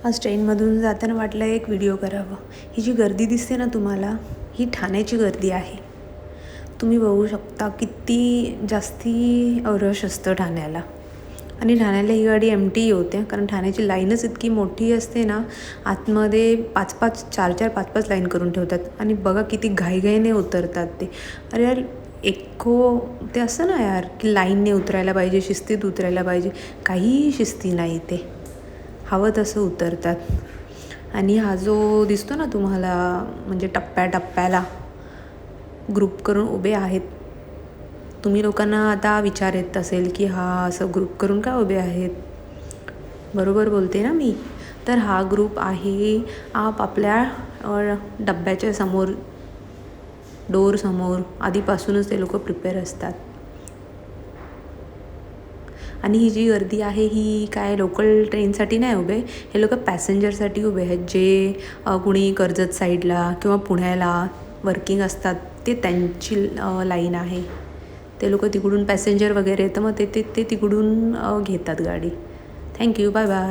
आज ट्रेनमधून जाताना वाटलं एक व्हिडिओ करावं. ही जी गर्दी दिसते ना तुम्हाला, ही ठाण्याची गर्दी आहे. तुम्ही बघू शकता किती जास्ती रश असतं ठाण्याला. आणि ठाण्याला ही गाडी एमटी होते, कारण ठाण्याची लाईनच इतकी मोठी असते ना, आतमध्ये 5-5, 4-4, 5-5 लाईन करून ठेवतात. आणि बघा किती घाईघाईने उतरतात ते. अरे यार, ते असतं ना यार, की लाईनने उतरायला पाहिजे, शिस्तीत उतरायला पाहिजे. काहीही शिस्ती नाही ते. हवं तसं उतरतात. आणि हा जो दिसतो ना तुम्हाला, म्हणजे टप्प्याटप्प्याला ग्रुप करून उभे आहेत. तुम्ही लोकांना आता विचार येत असेल की हा असं ग्रुप करून का उभे आहेत. बरोबर बोलते ना मी. तर हा ग्रुप आहे आपल्या डब्याच्या समोर, डोअरसमोर आधीपासूनच ते लोक प्रिपेअर असतात. आणि ही जी गर्दी आहे ही काय लोकल ट्रेनसाठी नाही उभे, हे लोक पॅसेंजरसाठी उभे आहेत. जे कुणी कर्जत साईडला किंवा पुण्याला वर्किंग असतात, ते त्यांची लाईन आहे. ते लोक तिकडून पॅसेंजर वगैरे, तर मग ते तिकडून घेतात गाडी. Thank you, bye bye.